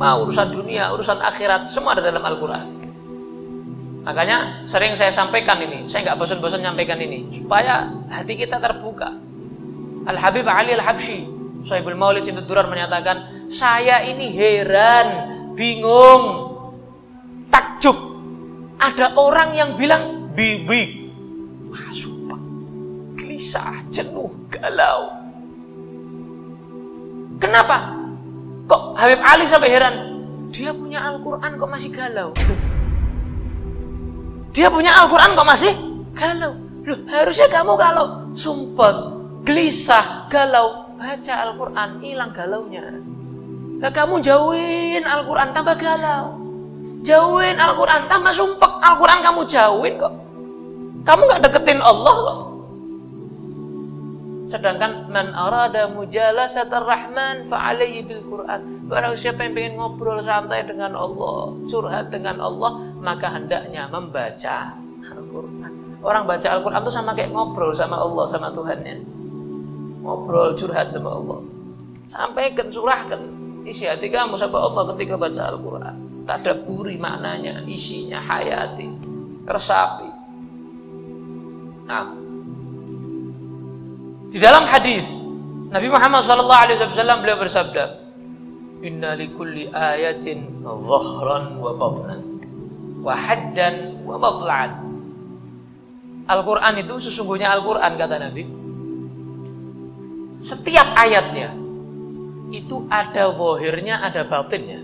Mau urusan dunia, urusan akhirat, semua ada dalam Al-Quran. Makanya sering saya sampaikan ini, saya nggak bosan-bosan nyampaikan ini, supaya hati kita terbuka. Al-Habib Ali Al-Habsyi, Shahibul Maulid Simtud Durar menyatakan, saya ini heran, bingung, takjub. Ada orang yang bilang bibi, sumpah, gelisah, jenuh, galau. Kenapa? Kok Habib Ali sampai heran? Dia punya Al-Quran kok masih galau? Dia punya Al-Quran kok masih galau? Loh, harusnya kamu kalau sumpah, gelisah, galau, baca Al-Quran, hilang galaunya. Nah, kamu jauhin Al-Quran tambah galau. Jauhin Al-Quran tambah sumpah. Al-Quran kamu jauhin kok. Kamu gak deketin Allah kok. Sedangkan man arada mujalasatar rahman fa'alaihi bil Quran. Barang siapa yang pengen ngobrol santai dengan Allah, curhat dengan Allah, maka hendaknya membaca Al-Quran. Orang baca Al-Quran itu sama kayak ngobrol sama Allah, sama Tuhannya. Ngobrol, curhat sama Allah. Sampaikan, curahkan isi hati kamu sama Allah ketika baca Al-Quran. Tadabburi maknanya, isinya, hayati, resapi. Nah, di dalam hadis Nabi Muhammad SAW beliau bersabda, Inna likulli ayatin dhahran wa batnan wa haddan wa matla'an. Al-Quran itu sesungguhnya Al-Quran, kata Nabi, setiap ayatnya itu ada zahirnya, ada batinnya.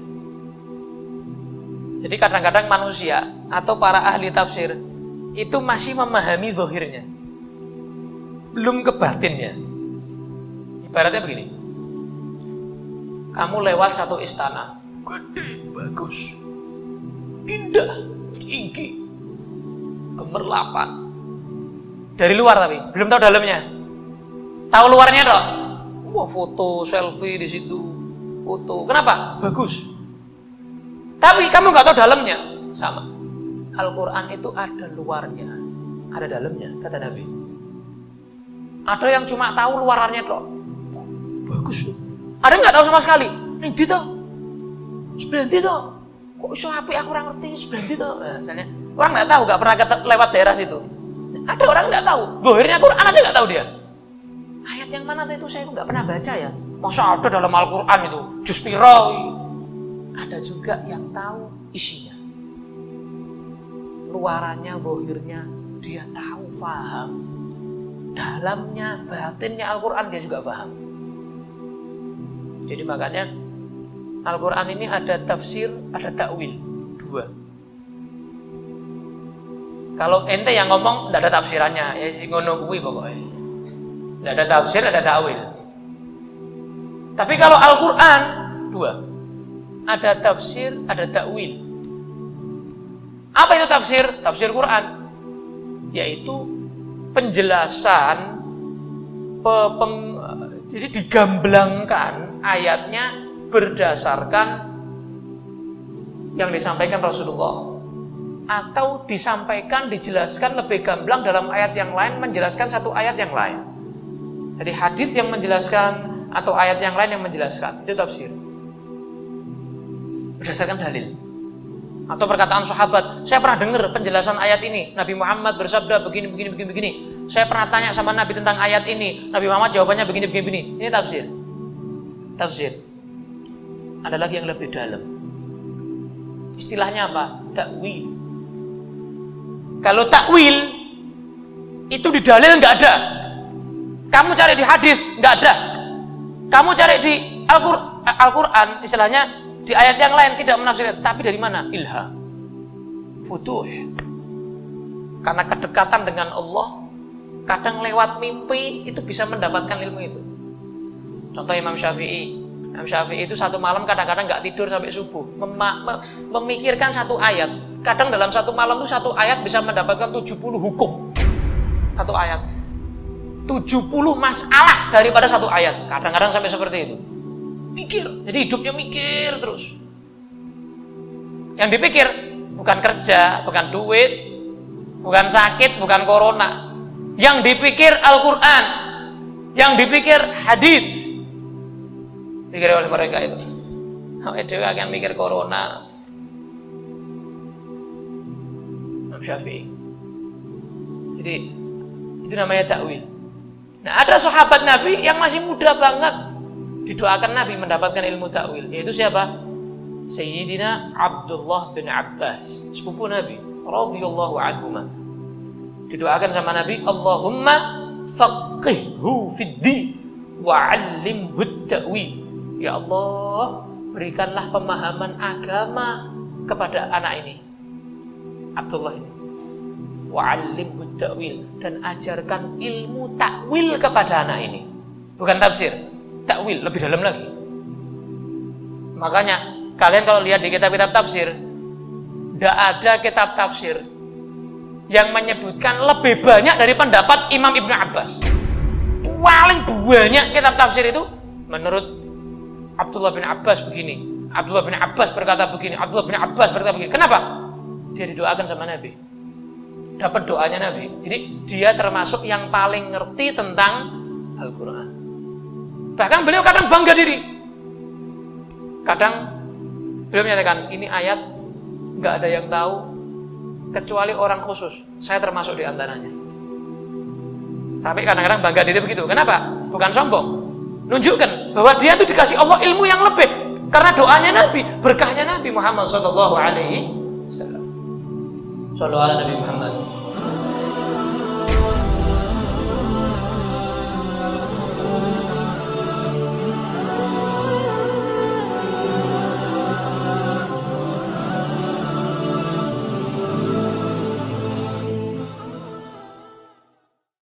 Jadi kadang-kadang manusia atau para ahli tafsir itu masih memahami zahirnya, belum ke batinnya. Ibaratnya begini, kamu lewat satu istana, gede, bagus, indah, tinggi, gemerlapan. Dari luar tapi belum tahu dalamnya. Tahu luarnya dong. Wah, foto, selfie di situ, foto. Kenapa? Bagus. Tapi kamu nggak tahu dalamnya. Sama. Al-Quran itu ada luarnya, ada dalamnya, kata Nabi. Ada yang cuma tahu luarannya dong. Bagus. Ada nggak tahu sama sekali. Nih di toh, sebelah toh. Kok iso api aku kurang ngerti sebelah toh. Nah, misalnya orang nggak tahu, nggak pernah lewat daerah situ. Ada orang nggak tahu. Zahirnya Quran aja nggak tahu dia. Ayat yang mana itu saya nggak pernah baca ya. Masa ada dalam Al-Quran itu juz piro? Ada juga yang tahu isinya. Luarannya, zahirnya dia tahu, paham. Dalamnya, batinnya Al-Quran dia juga paham. Jadi makanya Al-Quran ini ada tafsir, ada takwil, dua. Kalau ente yang ngomong tidak ada tafsirannya, ya ngono kuwi pokoknya. Tidak ada tafsir, ada takwil. Tapi kalau Al-Quran dua, ada tafsir, ada takwil. Apa itu tafsir? Tafsir Quran, yaitu penjelasan, jadi digamblangkan ayatnya berdasarkan yang disampaikan Rasulullah, atau disampaikan, dijelaskan lebih gamblang dalam ayat yang lain menjelaskan satu ayat yang lain. Jadi hadis yang menjelaskan atau ayat yang lain yang menjelaskan, itu tafsir berdasarkan dalil atau perkataan sahabat. Saya pernah dengar penjelasan ayat ini, Nabi Muhammad bersabda begini. Saya pernah tanya sama Nabi tentang ayat ini, Nabi Muhammad jawabannya begini. Ini tafsir. Tafsir. Ada lagi yang lebih dalam. Istilahnya apa? Takwil. Kalau takwil itu di dalil nggak ada. Kamu cari di hadis nggak ada. Kamu cari di Al-Quran, istilahnya di ayat yang lain tidak menafsirkan. Tapi dari mana? Ilham, futuh. Karena kedekatan dengan Allah, kadang lewat mimpi itu bisa mendapatkan ilmu itu. Contoh Imam Syafi'i. Imam Syafi'i itu satu malam kadang-kadang nggak tidur sampai subuh, memikirkan satu ayat. Kadang dalam satu malam itu satu ayat bisa mendapatkan 70 hukum. Satu ayat 70 masalah daripada satu ayat. Kadang-kadang sampai seperti itu. Mikir, jadi hidupnya mikir terus. Yang dipikir bukan kerja, bukan duit, bukan sakit, bukan corona. Yang dipikir Al-Quran, yang dipikir hadis. Dikira oleh mereka itu. Awake dhewe akan mikir corona. Imam Syafi'i. Jadi itu namanya takwil. Nah, ada sahabat Nabi yang masih muda banget didoakan Nabi mendapatkan ilmu takwil, yaitu siapa? Sayyidina Abdullah bin Abbas, sepupu Nabi radhiyallahu anhuma. Didoakan sama Nabi, Allahumma faqihhu fid din wa 'allimhu ta'wil. Ya Allah, berikanlah pemahaman agama kepada anak ini, Abdullah ini. Wa 'allimhu ta'wil, dan ajarkan ilmu takwil kepada anak ini. Bukan tafsir, takwil lebih dalam lagi. Makanya kalian kalau lihat di kitab-kitab tafsir, tidak ada kitab tafsir yang menyebutkan lebih banyak dari pendapat Imam Ibnu Abbas. Paling banyak kitab tafsir itu menurut Abdullah bin Abbas begini, Abdullah bin Abbas berkata begini, Abdullah bin Abbas berkata begini. Kenapa? Dia didoakan sama Nabi, dapat doanya Nabi. Jadi dia termasuk yang paling ngerti tentang Al-Quran. Bahkan beliau kadang bangga diri, kadang beliau menyatakan ini ayat nggak ada yang tahu kecuali orang khusus. Saya termasuk di antaranya. Sampai kadang-kadang bangga diri begitu. Kenapa? Bukan sombong, nunjukkan bahwa dia itu dikasih Allah ilmu yang lebih karena doanya Nabi, berkahnya Nabi Muhammad sallallahu alaihi wasallam. Sallallahu ala Nabi Muhammad.